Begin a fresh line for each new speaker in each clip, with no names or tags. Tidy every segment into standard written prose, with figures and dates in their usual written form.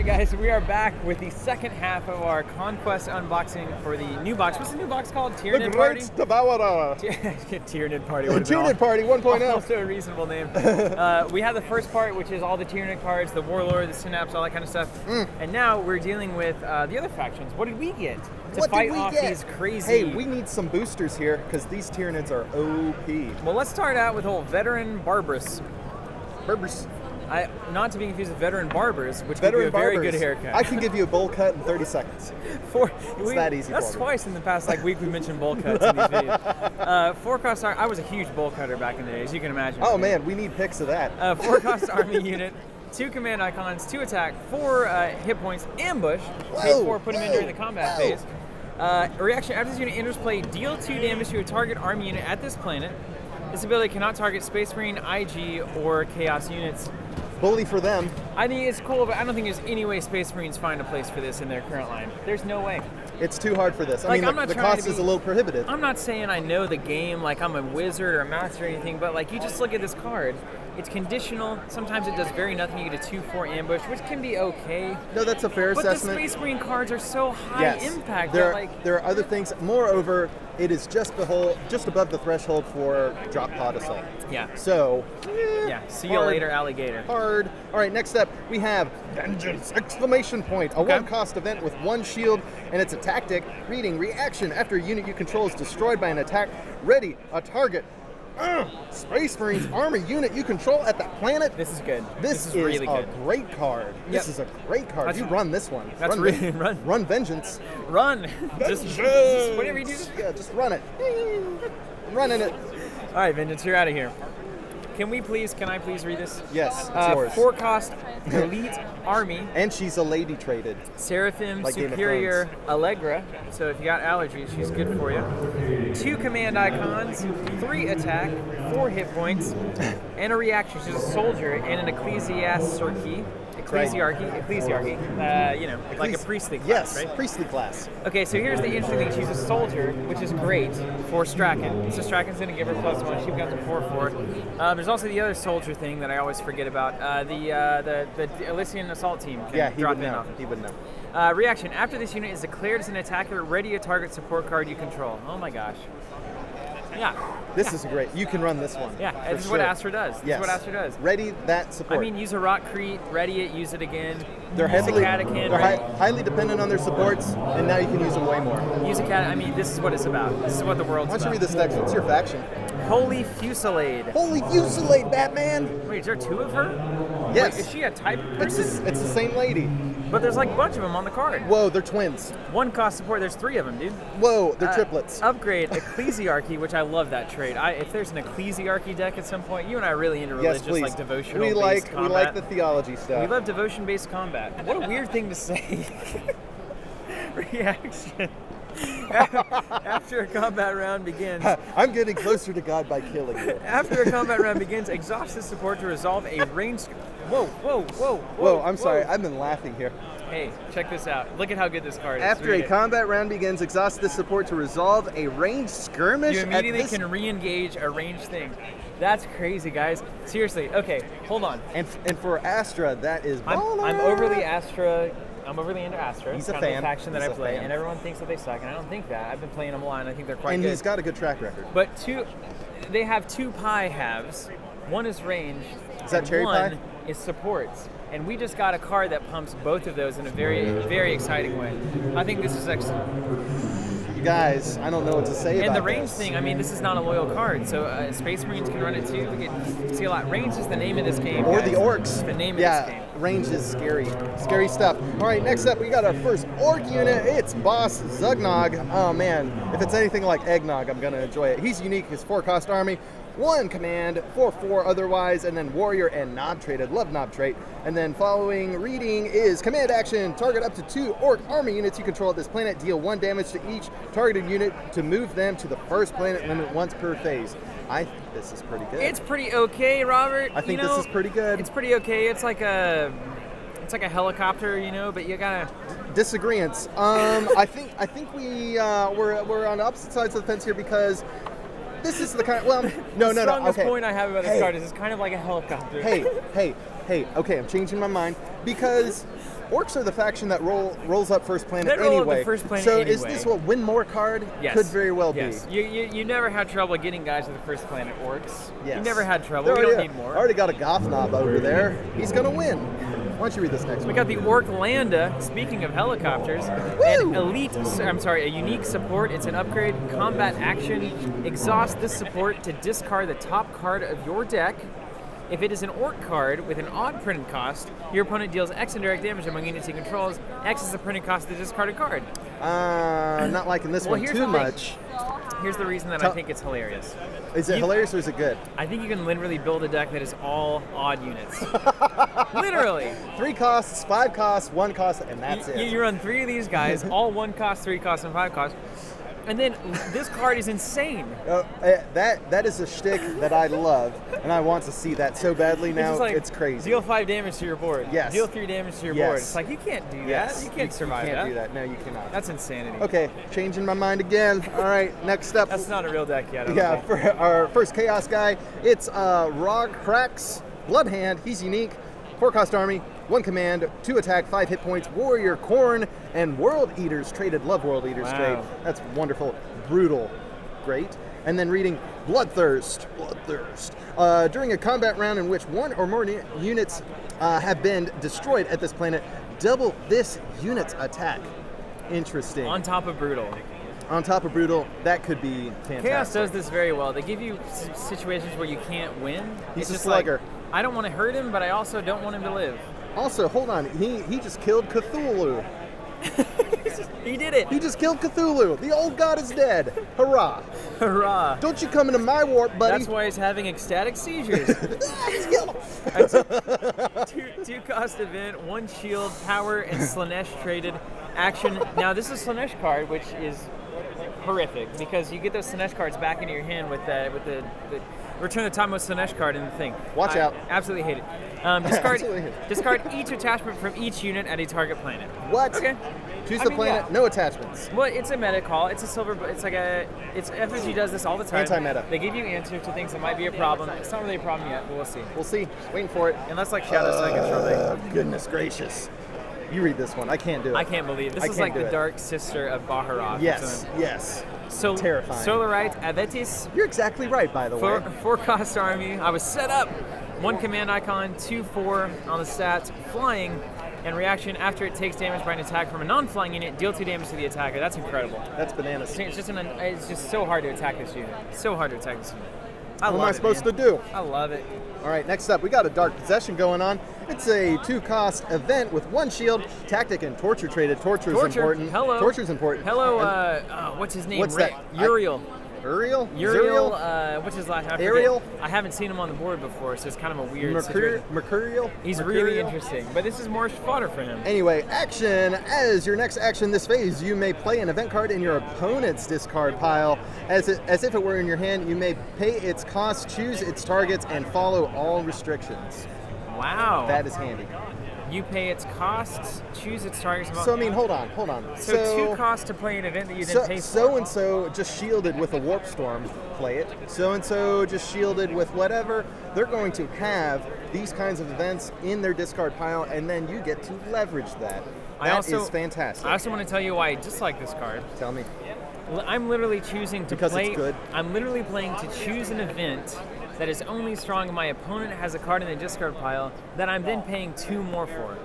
guys, we are back with the second half of our Conquest unboxing for the new box. What's the new box called? Tyrannid Party?
The Great Devourer.
Tyrannid Party.
Tyrannid Party 1.0.
Also a reasonable name. We have the first part, which is all the Tyrannid cards, the Warlord, the Synapse, all that kind of stuff. And now we're dealing with the other factions. What did we get to fight off these crazy...
Hey, we need some boosters here, because these Tyranids are OP.
Well, let's start out with old Veteran Barbarous. Not to be confused with Veteran Barbers, which gives you a very good haircut.
I can give you a bowl cut in 30 seconds. It's that easy.
That's twice in the past week we mentioned bowl cuts in these videos. 4-cost I was a huge bowl cutter back in the day, as you can imagine.
Oh man, we need pics of that.
4-cost army unit, 2 command icons, 2 attack, 4 hit points, ambush, pay 4, put them in during the combat phase. Reaction, after this unit enters play, deal 2 damage to a target army unit at this planet. This ability cannot target Space Marine, IG, or Chaos units.
Bully for them.
I think it's cool, but I don't think there's any way Space Marines find a place for this in their current line. There's no way.
It's too hard for this. I mean, the cost is a little prohibitive.
I'm not saying I know the game, like I'm a wizard or a master or anything, but like you just look at this card. It's conditional. Sometimes it does very nothing. You get a 2/4 ambush, which can be okay.
No, that's a fair assessment.
But the Space Marine cards are so high impact.
There are other things. Moreover, it is just above the threshold for drop pod assault.
Yeah.
So.
Yeah. See you later, alligator.
Hard. All right. Next up, we have Vengeance! Exclamation point! A 1-cost event with 1 shield, and it's a tactic. Reading reaction: after a unit you control is destroyed by an attack, ready a target. Space Marines army unit you control at that planet.
This is good.
This is really a great card. Yep. This is a great card. You run this one.
That's run.
Run Vengeance.
Run. Just whatever you do.
Just run it. I'm running it.
All right, Vengeance, you're out of here. Can I please read this?
Yes, it's yours.
4-cost elite army.
And she's a lady traded.
Seraphim Superior Allegra. So if you got allergies, she's good for you. 2 command icons, 3 attack, 4 hit points, and a reaction. She's a soldier and an ecclesiarchy, like a priestly class,
yes,
right?
Priestly class.
Okay, so here's the interesting thing. She's a soldier, which is great for Strachan. So Strachan's going to give her +1. She becomes a 4/4. There's also the other soldier thing that I always forget about. The Elysian assault team can drop in off.
He wouldn't know.
Reaction. After this unit is declared as an attacker, ready a target support card you control. Oh my gosh. Yeah.
This is great. You can run this one.
Yeah, this is what Astra does.
Yes.
This is what Astra does.
Ready that support.
I mean, use a Rock Crete, ready it, use it again.
They're highly dependent on their supports, and now you can use them way more.
Use a cat. I mean, this is what it's about. This is what the world's about.
Why don't you read this next? What's your faction?
Holy Fusillade.
Holy Fusillade, Batman!
Wait, is there 2 of her?
Yes.
Wait, is she a type person?
It's the same lady.
But there's like a bunch of them on the card.
Whoa, they're twins.
1-cost support, there's 3 of them, dude.
Whoa, they're triplets.
Upgrade Ecclesiarchy, which I love that trait. If there's an Ecclesiarchy deck at some point, you and I are really into religious, like devotional-based combat.
We like the theology stuff.
We love devotion-based combat. What a weird thing to say. Reaction. After a combat round begins...
I'm getting closer to God by killing you.
After a combat round begins, exhaust this support to resolve a ranged...
Whoa, I'm sorry. I've been laughing here.
Hey, check this out. Look at how good this card is.
After a combat round begins, exhaust this support to resolve a ranged skirmish.
You immediately can re-engage a ranged thing. That's crazy, guys. Seriously. Okay, hold on.
And for Astra, that is baller.
I'm overly Astra... I'm overly into Astra.
He's a fan.
It's the faction that I play, and everyone thinks that they suck, and I don't think that. I've been playing them a lot, and I think they're quite good.
And he's got a good track record.
But they have 2 pie halves. One is ranged.
Is that cherry pie?
One is supports. And we just got a card that pumps both of those in a very, very exciting way. I think this is excellent.
You guys, I don't know what to say about
And the range thing, I mean, this is not a loyal card, so Space Marines can run it too. We can see a lot. Range is the name of this game,
Or
guys.
the orcs.
The name of this game.
Range is scary. Scary stuff. All right, next up, we got our first orc unit. It's Boss Zugnog. Oh, man. If it's anything like eggnog, I'm going to enjoy it. He's unique. His 4-cost army. 1 command, 4/4 otherwise, and then warrior and knob traded. Love knob trait. And then following reading is command action. Target up to 2 orc army units you control at this planet. Deal 1 damage to each targeted unit to move them to the first planet limit once per phase. I think this is pretty good.
It's pretty okay, Robert.
I think this is pretty good.
It's pretty okay. It's like a helicopter, but you gotta.
Disagreements. I think we're on opposite sides of the fence here because. This is the kind. No.
The strongest point I have about this card is it's kind of like a helicopter.
Hey. Okay, I'm changing my mind because Orcs are the faction that rolls up first planet
They roll up
anyway.
the first planet
so
anyway.
is this what win more card?
Yes.
Could very well
yes.
be.
You never had trouble getting guys to the first planet orcs.
Yes.
You never had trouble. We don't need more.
Already got a goth knob over there. He's gonna win. Why don't you read this next one?
We got the Warriorkolache, speaking of helicopters,
Woo!
a unique support. It's an upgrade, combat action. Exhaust this support to discard the top card of your deck. If it is an orc card with an odd printed cost, your opponent deals X indirect damage among units he controls. X is the printed cost of the discarded card.
Not liking this one too much.
Here's the reason that I think it's hilarious.
Is it hilarious or is it good?
I think you can literally build a deck that is all odd units. Literally.
3 costs, 5 costs, 1 cost, and that's it.
You run 3 of these guys, all 1 cost, 3 cost, and 5 cost. And then this card is insane.
That is a shtick that I love, and I want to see that so badly now. It's crazy.
Deal 5 damage to your board.
Yes.
Deal 3 damage to your board. It's like, you can't do that. You can't survive that.
You can't do that. No, you cannot.
That's insanity.
Okay, changing my mind again. All right, next up.
That's not a real deck yet.
Yeah, for our first Chaos guy, it's Rogkrax Bloodhand. He's unique. 4-cost army, 1 command, 2 attack, 5 hit points, Warrior Corn, and World Eaters traded. Love World Eaters trade. That's wonderful. Brutal. Great. And then reading Bloodthirst. During a combat round in which 1 or more units have been destroyed at this planet, double this unit's attack. Interesting.
On top of Brutal.
On top of Brutal, that could be fantastic.
Chaos does this very well. They give you situations where you can't win.
He's
it's
a slugger.
Like, I don't want to hurt him, but I also don't want him to live.
Also, hold on. He just killed Cthulhu.
He did it.
He just killed Cthulhu. The old god is dead. Hurrah.
Hurrah.
Don't you come into my warp, buddy.
That's why he's having ecstatic seizures.
He's killed him.
2 cost event, 1 shield, power, and Senesh traded action. Now, this is Senesh card, which is horrific because you get those Senesh cards back into your hand with the return the topmost Senesh card in the thing.
Watch out.
Absolutely hate it. Discard each attachment from each unit at a target planet.
What?
Okay.
Choose the planet, no attachments.
Well, it's a meta call. It's a silver. It's FSG does this all the time.
Anti-meta.
They give you answers to things that might be a problem. It's not really a problem yet, but we'll see.
We'll see. Waiting for it.
Unless like Shadow Sun control thing.
Goodness gracious. You read this one. I can't do it.
I can't believe this is like the dark sister of Baharroth.
Yes.
So
terrifying.
Solarite Avetis.
You're exactly right, by the way.
4-cost army. I was set up. 1 command icon, 2/4 on the stats, flying, and reaction after it takes damage by an attack from a non-flying unit, deal 2 damage to the attacker. That's incredible.
That's bananas.
It's just so hard to attack this unit. So hard to attack this unit.
What am I supposed to do?
I love it.
All right, next up, we got a Dark Possession going on. It's a 2-cost event with 1 shield, tactic, and torture traded. Torture's important.
Hello.
Torture's important.
Hello, what's his name?
What's that?
Uriel.
Uriel?
What's his last name?
Ariel?
I haven't seen him on the board before, so it's kind of a weird situation.
Mercurial?
He's really interesting, but this is more fodder for him.
Anyway, action. As your next action this phase, you may play an event card in your opponent's discard pile. As if it were in your hand, you may pay its cost, choose its targets, and follow all restrictions.
Wow.
That is handy.
You pay its costs, choose its targets.
So, I mean, hold on.
So 2 costs to play an event that you didn't pay for.
So-and-so just shielded with a Warp Storm, play it. So-and-so just shielded with whatever. They're going to have these kinds of events in their discard pile, and then you get to leverage that. That is fantastic.
I also want to tell you why I dislike this card.
Tell me.
I'm literally choosing to
because
play...
It's good?
I'm literally playing to choose an event that is only strong if my opponent has a card in the discard pile that I'm then paying 2 more for.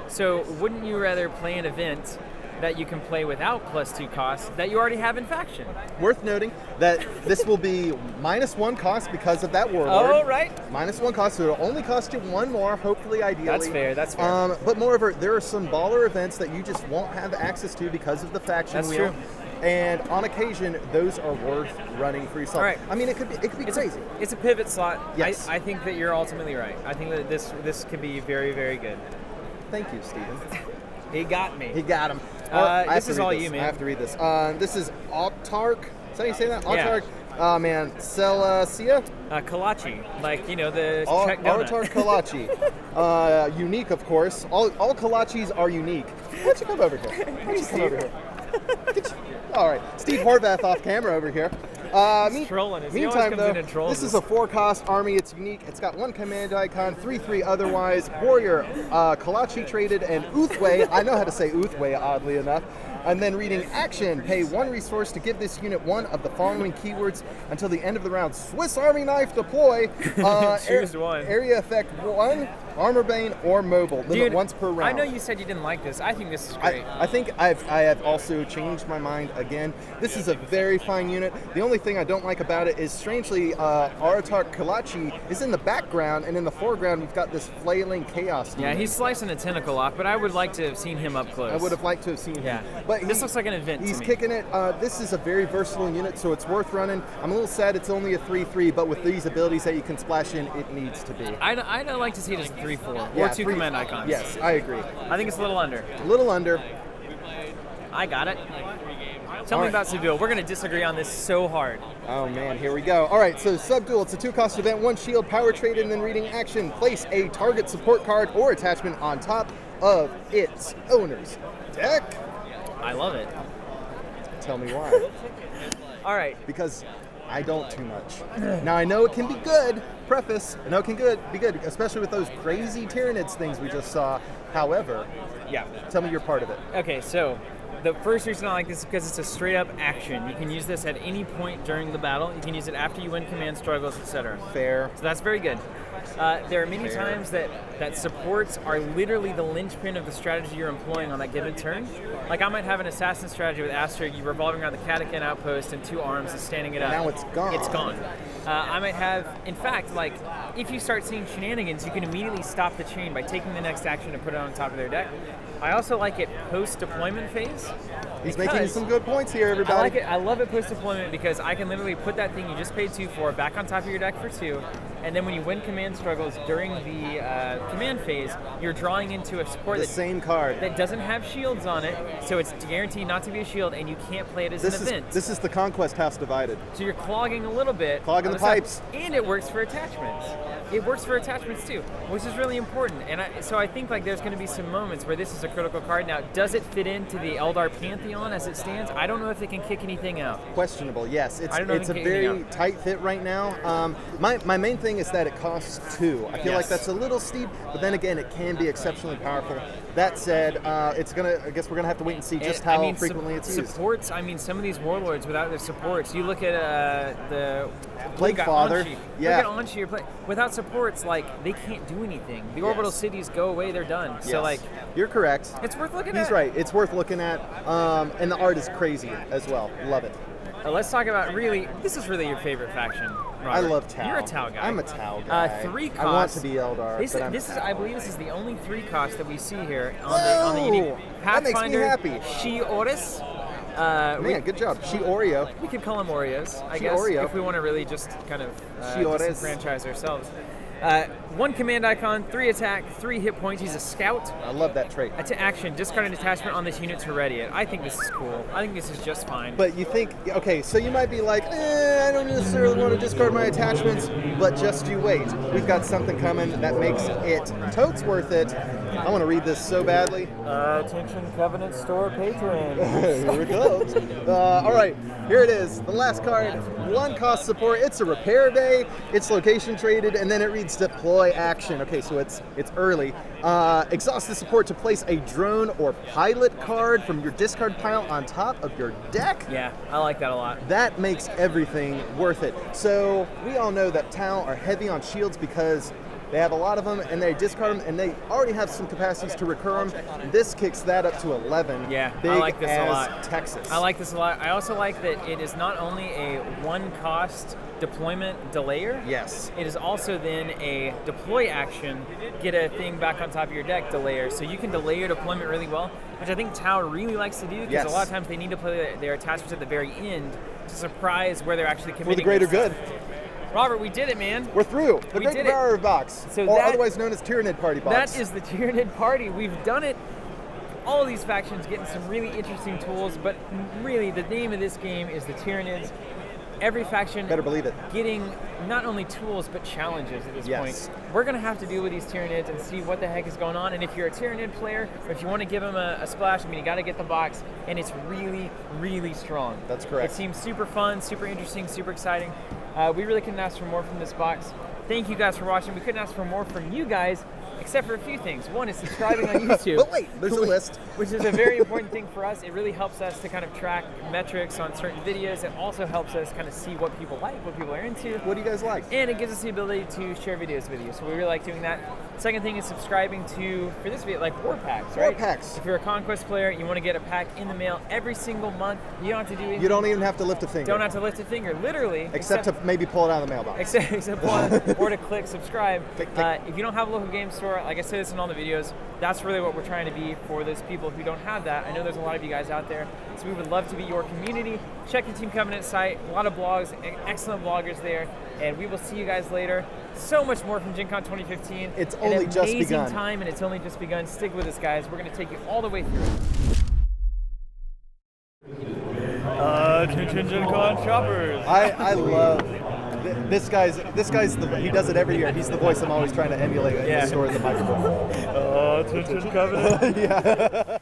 So wouldn't you rather play an event that you can play without +2 costs that you already have in faction?
Worth noting that this will be -1 cost because of that Warlord.
Oh, right.
-1 cost, so it'll only cost you 1 more, hopefully, ideally.
That's fair.
But moreover, there are some baller events that you just won't have access to because of the faction wheel.
That's true.
And on occasion, those are worth running for yourself.
All right.
I mean, it could be crazy.
It's a pivot slot.
Yes.
I think that you're ultimately right. I think that this could be very, very good.
Thank you, Steven.
He got me.
He got him.
This is all you, man.
I have to read this. This is Autark. Is that how you say that?
Yeah.
Autark. Oh, man. Celacia?
Kolache. Like, the Czech donut.
Warriorkolache. Unique, of course. All Kolaches are unique. Why don't you come over here? All right. Steve Horvath off camera over here.
He's trolling us. He always
Meantime,
comes in
though,
and trolls
this is
us.
a 4-cost army. It's unique. It's got 1 command icon, 3/3 otherwise. Warrior, Kolache traded, and Uthway. I know how to say Uthway, oddly enough. And then reading action, pay 1 resource to give this unit 1 of the following keywords until the end of the round. Swiss Army knife deploy.
Choose one.
Area effect 1, armor bane, or mobile. Limit
Dude,
once per round.
I know you said you didn't like this. I think this is great.
I think I have also changed my mind again. This is a very fine unit. The only thing I don't like about it is, strangely, Warriorkolache is in the background, and in the foreground we've got this flailing chaos
Yeah,
unit.
he's slicing a tentacle off, but I would like to have seen him up close.
I would have liked to have seen him.
Yeah.
But
This looks like an event to
He's
me.
kicking it. This is a very versatile unit, so it's worth running. I'm a little sad it's only a 3/3, but with these abilities that you can splash in, it needs to be.
I'd like to see it as a 3/4
Yeah,
or 2
3
command icons.
Yes, I agree.
I think it's a little under.
A little under.
I got it. Tell me about SubDual. We're going to disagree on this so hard.
Oh man, here we go. All right, so SubDual, it's a 2-cost event, 1 shield, power traded, and then reading action. Place a target support card or attachment on top of its owner's deck.
I love it.
Tell me why.
All right.
Because I don't too much. Now I know it can be good. Preface. I know it can be good, especially with those crazy Tyranids things we just saw. However,
Yeah.
tell me your part of it.
Okay, so the first reason I like this is because it's a straight up action. You can use this at any point during the battle. You can use it after you win command struggles, etc.
Fair.
So that's very good. There are many times that supports are literally the linchpin of the strategy you're employing on that given turn. Like I might have an assassin strategy with Aster, you revolving around the Catachan outpost and 2 arms and standing it up.
Now it's gone.
It's gone. I might have, in fact, like if you start seeing shenanigans, you can immediately stop the chain by taking the next action and put it on top of their deck. I also like it post-deployment phase.
He's making some good points here, everybody.
I like it. I love it post-deployment because I can literally put that thing you just paid 2 for back on top of your deck for 2, and then when you win command struggles during the command phase, you're drawing into a support
The same card.
that doesn't have shields on it, so it's guaranteed not to be a shield, and you can't play it as an event.
This is the Conquest House divided.
So you're clogging a little bit.
Clogging
on
the
side,
pipes.
and it works for attachments. It works for attachments too, which is really important. And so I think like there's going to be some moments where this is a critical card. Now, does it fit into the Eldar Pantheon as it stands? I don't know if they can kick anything out.
Questionable, yes.
I don't know if
It's
it
a
can kick anything
very
out.
tight fit right now. My main thing is that it costs 2. I feel like
Yes.
that's a little steep, but then again, it can be exceptionally powerful. That said, I guess we're gonna have to wait and see just how frequently it's used.
Supports. I mean, some of these warlords without their supports. You look at the
Plague
look at
Father,
Anshi.
yeah.
Look at Anshi. Without supports, like they can't do anything. The orbital
Yes.
cities go away. They're done.
Yes.
So like,
You're correct.
it's worth looking at.
He's right. It's worth looking at, and the art is crazy as well. Love it.
Let's talk about this is really your favorite faction, Robert.
I love Tau.
You're a Tau guy.
I'm a Tau guy.
3 costs.
I want to be Eldar.
I believe this is the only 3 cost that we see here on the unique
That makes me
Pathfinder.
happy.
She-Oris.
Man, good job. Oreo.
We could call them Oreos, I guess,
Oreo.
if we want to really just kind of
She-Ores.
disenfranchise ourselves. 1 command icon, 3 attack, 3 hit points. He's a scout.
I love that trait.
To action, discard an attachment on this unit to ready it. I think this is cool. I think this is just fine.
But you think, okay, so you might be like, I don't necessarily want to discard my attachments, but just you wait. We've got something coming that makes it totes worth it. I want to read this so badly.
Attention, Covenant Store patrons.
Here it goes. All right, here it is. The last card, 1 cost support. It's a repair bay. It's location traded, and then it reads deploy action. Okay, so it's early. Exhaust the support to place a drone or pilot card from your discard pile on top of your deck.
Yeah, I like that a lot.
That makes everything worth it. So we all know that Tau are heavy on shields because they have a lot of them and they discard them and they already have some capacities to recur them. This kicks that up to 11.
Yeah,
Big
I like this
as
a lot.
Texas.
I like this a lot. I also like that it is not only a 1 cost deployment delayer.
Yes.
It is also then a deploy action, get a thing back on top of your deck delayer. So you can delay your deployment really well, which I think Tau really likes to do because
Yes.
a lot of times they need to play their attachments at the very end to surprise where they're actually committing.
For the greater
their
good.
stuff. Robert, we did it, man.
We're through. The
We
Great
did it.
Devourer box,
So
or
that-
otherwise known as Tyranid Party box.
That is the Tyranid party. We've done it. All these factions getting some really interesting tools, but really the name of this game is the Tyranids. every faction
Better believe it.
getting not only tools but challenges at this
Yes.
point. We're going to have to deal with these Tyranids and see what the heck is going on. And if you're a Tyranid player, or if you want to give them a splash, I mean, you got to get the box, and it's really, really strong.
That's correct.
It seems super fun, super interesting, super exciting. We really couldn't ask for more from this box. Thank you guys for watching. We couldn't ask for more from you guys, except for a few things. One is subscribing on YouTube.
But wait, there's a list.
Which is a very important thing for us. It really helps us to kind of track metrics on certain videos. It also helps us kind of see what people like, what people are into.
What do you guys like?
And it gives us the ability to share videos with you. So we really like doing that. Second thing is subscribing to, for this video, like war packs, right?
War packs.
If you're a Conquest player, you want to get a pack in the mail every single month. You don't have to do anything.
You don't even have to lift a finger.
Don't have to lift a finger, literally.
Except to maybe pull it out of the mailbox.
Except one, or to click subscribe.
Click, click.
If you don't have a local game store, like I say this in all the videos, that's really what we're trying to be for those people who don't have that. I know there's a lot of you guys out there, so we would love to be your community. Check the Team Covenant site, a lot of blogs, excellent bloggers there, and we will see you guys later. So much more from GenCon 2015.
It's only just begun.
Amazing time, and it's only just begun. Stick with us, guys. We're going to take you all the way through. Attention GenCon shoppers.
I love this guy's he does it every year. He's the voice I'm always trying to emulate in the store at the microphone.
Attention Covenant.
Yeah.